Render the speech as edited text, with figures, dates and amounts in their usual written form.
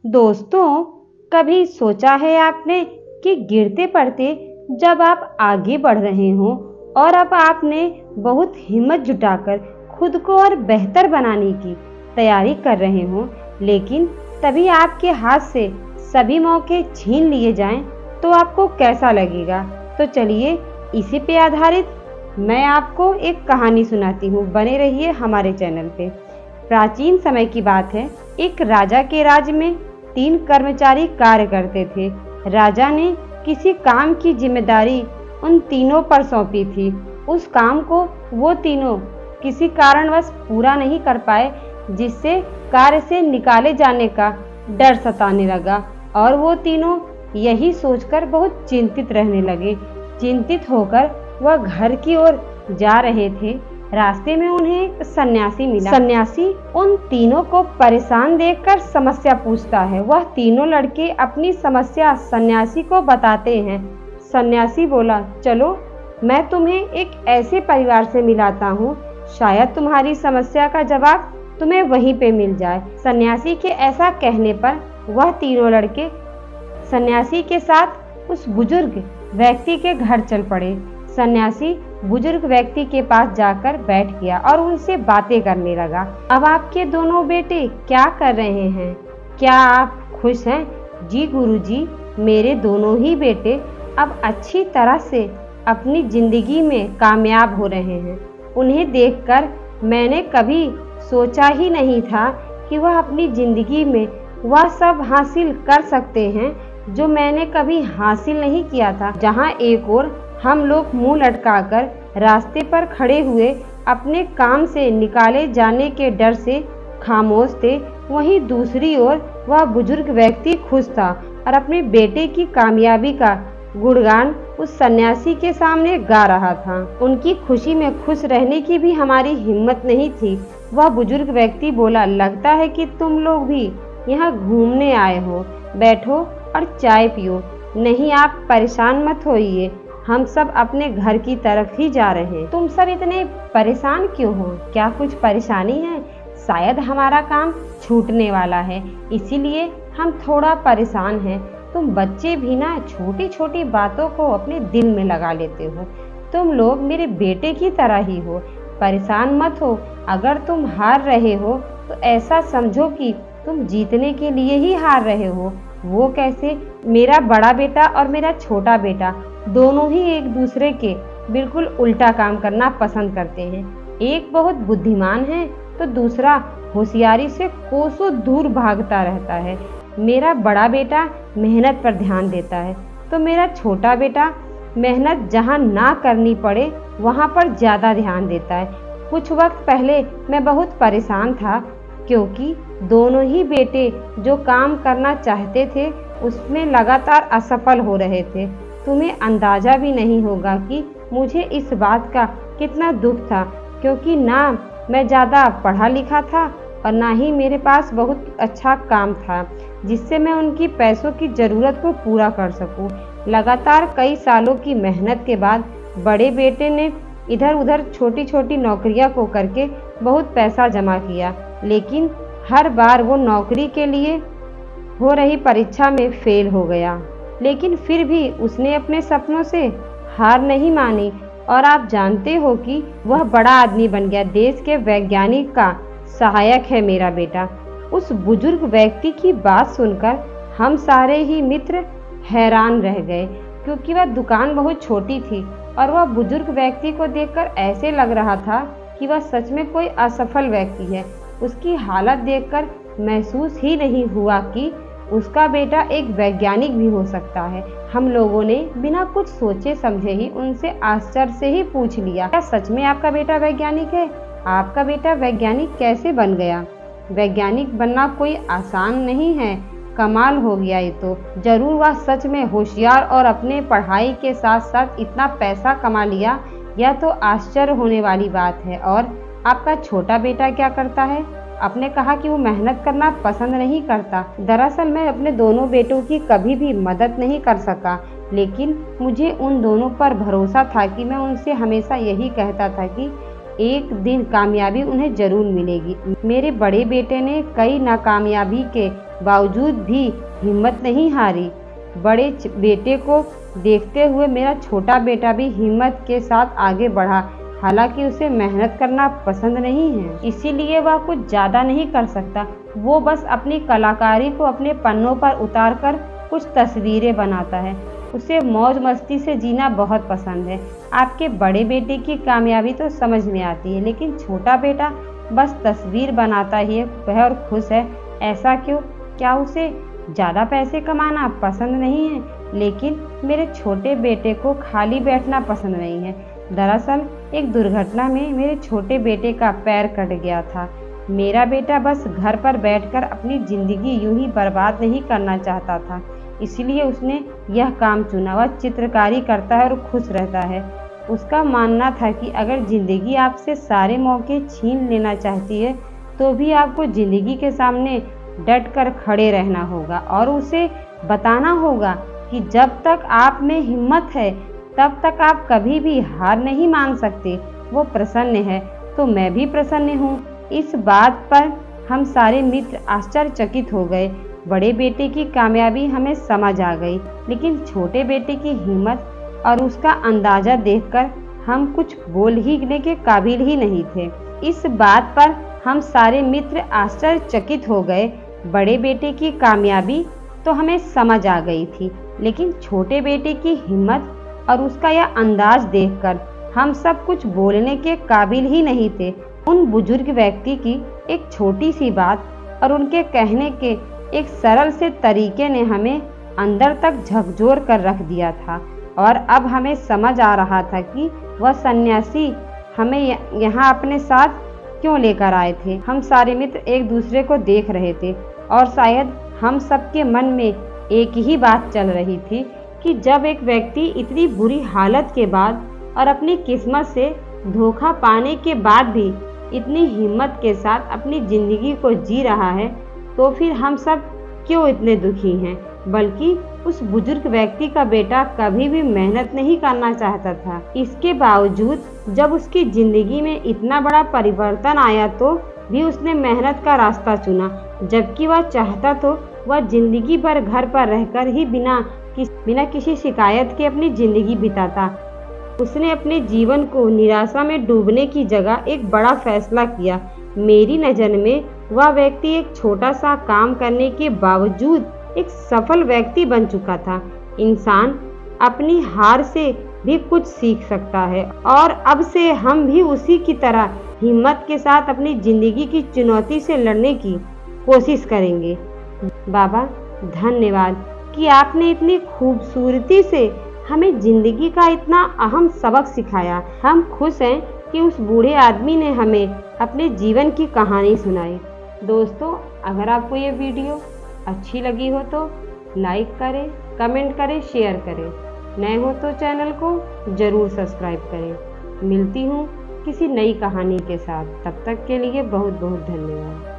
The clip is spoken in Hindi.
दोस्तों, कभी सोचा है आपने कि गिरते पड़ते जब आप आगे बढ़ रहे हो और अब आपने बहुत हिम्मत जुटाकर खुद को और बेहतर बनाने की तैयारी कर रहे हो, लेकिन तभी आपके हाथ से सभी मौके छीन लिए जाएं, तो आपको कैसा लगेगा? तो चलिए, इसी पे आधारित मैं आपको एक कहानी सुनाती हूँ। बने रहिए हमारे चैनल पे। प्राचीन समय की बात है। एक राजा के राज्य में 3 कर्मचारी कार्य करते थे। राजा ने किसी काम की जिम्मेदारी उन तीनों पर सौंपी थी। उस काम को वो तीनों किसी कारणवश पूरा नहीं कर पाए, जिससे कार्य से निकाले जाने का डर सताने लगा और वो तीनों यही सोचकर बहुत चिंतित रहने लगे। चिंतित होकर वह घर की ओर जा रहे थे। रास्ते में उन्हें एक सन्यासी मिला। सन्यासी उन तीनों को परेशान देखकर समस्या पूछता है। वह तीनों लड़के अपनी समस्या सन्यासी को बताते हैं। सन्यासी बोला, चलो मैं तुम्हें एक ऐसे परिवार से मिलाता हूँ, शायद तुम्हारी समस्या का जवाब तुम्हें वहीं पे मिल जाए। सन्यासी के ऐसा कहने पर वह तीनों लड़के सन्यासी के साथ उस बुजुर्ग व्यक्ति के घर चल पड़े। सन्यासी बुजुर्ग व्यक्ति के पास जाकर बैठ गया और उनसे बातें करने लगा। अब आपके दोनों बेटे क्या कर रहे हैं? क्या आप खुश हैं? जी गुरुजी, मेरे दोनों ही बेटे अब अच्छी तरह से अपनी जिंदगी में कामयाब हो रहे हैं। उन्हें देखकर मैंने कभी सोचा ही नहीं था कि वह अपनी जिंदगी में वह सब हासिल कर सकते हैं जो मैंने कभी हासिल नहीं किया था। जहाँ एक ओर हम लोग मुंह लटकाकर रास्ते पर खड़े हुए अपने काम से निकाले जाने के डर से खामोश थे, वहीं दूसरी ओर वह बुजुर्ग व्यक्ति खुश था और अपने बेटे की कामयाबी का गुणगान उस सन्यासी के सामने गा रहा था। उनकी खुशी में खुश रहने की भी हमारी हिम्मत नहीं थी। वह बुजुर्ग व्यक्ति बोला, लगता है कि तुम लोग भी यहाँ घूमने आए हो, बैठो और चाय पियो। नहीं, आप परेशान मत होइए, हम सब अपने घर की तरफ ही जा रहे हैं। तुम सब इतने परेशान क्यों हो? क्या कुछ परेशानी है? शायद हमारा काम छूटने वाला है, इसीलिए हम थोड़ा परेशान हैं। तुम बच्चे भी ना छोटी छोटी बातों को अपने दिल में लगा लेते हो। तुम लोग मेरे बेटे की तरह ही हो, परेशान मत हो। अगर तुम हार रहे हो तो ऐसा समझो कि तुम जीतने के लिए ही हार रहे हो। वो कैसे? मेरा बड़ा बेटा और मेरा छोटा बेटा दोनों ही एक दूसरे के बिल्कुल उल्टा काम करना पसंद करते हैं। एक बहुत बुद्धिमान है तो दूसरा होशियारी से कोसों दूर भागता रहता है। मेरा बड़ा बेटा मेहनत पर ध्यान देता है तो मेरा छोटा बेटा मेहनत जहाँ ना करनी पड़े वहाँ पर ज़्यादा ध्यान देता है। कुछ वक्त पहले मैं बहुत परेशान था क्योंकि दोनों ही बेटे जो काम करना चाहते थे उसमें लगातार असफल हो रहे थे। तुम्हें अंदाज़ा भी नहीं होगा कि मुझे इस बात का कितना दुख था, क्योंकि ना मैं ज़्यादा पढ़ा लिखा था और ना ही मेरे पास बहुत अच्छा काम था जिससे मैं उनकी पैसों की ज़रूरत को पूरा कर सकूं। लगातार कई सालों की मेहनत के बाद बड़े बेटे ने इधर उधर छोटी छोटी नौकरियां को करके बहुत पैसा जमा किया, लेकिन हर बार वो नौकरी के लिए हो रही परीक्षा में फेल हो गया। लेकिन फिर भी उसने अपने सपनों से हार नहीं मानी और आप जानते हो कि वह बड़ा आदमी बन गया। देश के वैज्ञानिक का सहायक है मेरा बेटा। उस बुजुर्ग व्यक्ति की बात सुनकर हम सारे ही मित्र हैरान रह गए, क्योंकि वह दुकान बहुत छोटी थी और वह बुजुर्ग व्यक्ति को देखकर ऐसे लग रहा था कि वह सच में कोई असफल व्यक्ति है। उसकी हालत देखकर महसूस ही नहीं हुआ कि उसका बेटा एक वैज्ञानिक भी हो सकता है। हम लोगों ने बिना कुछ सोचे समझे ही उनसे आश्चर्य से ही पूछ लिया, क्या सच में आपका बेटा वैज्ञानिक है? आपका बेटा वैज्ञानिक कैसे बन गया? वैज्ञानिक बनना कोई आसान नहीं है। कमाल हो गया ये तो। जरूर वह सच में होशियार और अपने पढ़ाई के साथ साथ इतना पैसा कमा लिया, यह तो आश्चर्य होने वाली बात है। और आपका छोटा बेटा क्या करता है? आपने कहा कि वो मेहनत करना पसंद नहीं करता। दरअसल मैं अपने दोनों बेटों की कभी भी मदद नहीं कर सका, लेकिन मुझे उन दोनों पर भरोसा था कि मैं उनसे हमेशा यही कहता था कि एक दिन कामयाबी उन्हें जरूर मिलेगी। मेरे बड़े बेटे ने कई नाकामयाबी के बावजूद भी हिम्मत नहीं हारी। बड़े बेटे को देखते हुए मेरा छोटा बेटा भी हिम्मत के साथ आगे बढ़ा। हालांकि उसे मेहनत करना पसंद नहीं है, इसीलिए वह कुछ ज़्यादा नहीं कर सकता। वो बस अपनी कलाकारी को अपने पन्नों पर उतारकर कुछ तस्वीरें बनाता है। उसे मौज मस्ती से जीना बहुत पसंद है। आपके बड़े बेटे की कामयाबी तो समझ में आती है, लेकिन छोटा बेटा बस तस्वीर बनाता ही है और खुश है। ऐसा क्यों? क्या उसे ज़्यादा पैसे कमाना पसंद नहीं है? लेकिन मेरे छोटे बेटे को खाली बैठना पसंद नहीं है। दरअसल एक दुर्घटना में मेरे छोटे बेटे का पैर कट गया था। मेरा बेटा बस घर पर बैठकर अपनी ज़िंदगी यूं ही बर्बाद नहीं करना चाहता था, इसलिए उसने यह काम चुना। वह चित्रकारी करता है और खुश रहता है। उसका मानना था कि अगर ज़िंदगी आपसे सारे मौके छीन लेना चाहती है तो भी आपको ज़िंदगी के सामने डट कर खड़े रहना होगा और उसे बताना होगा कि जब तक आप में हिम्मत है तब तक आप कभी भी हार नहीं मान सकते। वो प्रसन्न है तो मैं भी प्रसन्न हूँ। इस बात पर हम सारे मित्र आश्चर्यचकित हो गए। बड़े बेटे की कामयाबी हमें समझ आ गई, लेकिन छोटे बेटे की हिम्मत और उसका अंदाज़ा देखकर हम कुछ बोलने के काबिल ही नहीं थे। इस बात पर हम सारे मित्र आश्चर्यचकित हो गए। बड़े बेटे की कामयाबी तो हमें समझ आ गई थी, लेकिन छोटे बेटे की हिम्मत और उसका यह अंदाज देखकर हम सब कुछ बोलने के काबिल ही नहीं थे। उन बुजुर्ग व्यक्ति की एक छोटी सी बात और उनके कहने के एक सरल से तरीके ने हमें अंदर तक झकझोर कर रख दिया था और अब हमें समझ आ रहा था कि वह सन्यासी हमें यहाँ अपने साथ क्यों लेकर आए थे। हम सारे मित्र एक दूसरे को देख रहे थे और शायद हम सबके मन में एक ही बात चल रही थी कि जब एक व्यक्ति इतनी बुरी हालत के बाद और अपनी किस्मत से धोखा पाने के बाद भी इतनी हिम्मत के साथ अपनी ज़िंदगी को जी रहा है तो फिर हम सब क्यों इतने दुखी हैं। बल्कि उस बुजुर्ग व्यक्ति का बेटा कभी भी मेहनत नहीं करना चाहता था। इसके बावजूद जब उसकी ज़िंदगी में इतना बड़ा परिवर्तन आया तो भी उसने मेहनत का रास्ता चुना, जबकि वह चाहता तो वह ज़िंदगी भर घर पर रहकर ही बिना किसी शिकायत के अपनी ज़िंदगी बिताता। उसने अपने जीवन को निराशा में डूबने की जगह एक बड़ा फैसला किया। मेरी नज़र में वह व्यक्ति एक छोटा सा काम करने के बावजूद एक सफल व्यक्ति बन चुका था। इंसान अपनी हार से भी कुछ सीख सकता है और अब से हम भी उसी की तरह हिम्मत के साथ अपनी ज़िंदगी की चुनौती से लड़ने की कोशिश करेंगे। बाबा, धन्यवाद कि आपने इतनी खूबसूरती से हमें ज़िंदगी का इतना अहम सबक सिखाया। हम खुश हैं कि उस बूढ़े आदमी ने हमें अपने जीवन की कहानी सुनाई। दोस्तों, अगर आपको ये वीडियो अच्छी लगी हो तो लाइक करें, कमेंट करें, शेयर करें। नए हो तो चैनल को ज़रूर सब्सक्राइब करें। मिलती हूँ किसी नई कहानी के साथ। तब तक के लिए बहुत बहुत धन्यवाद।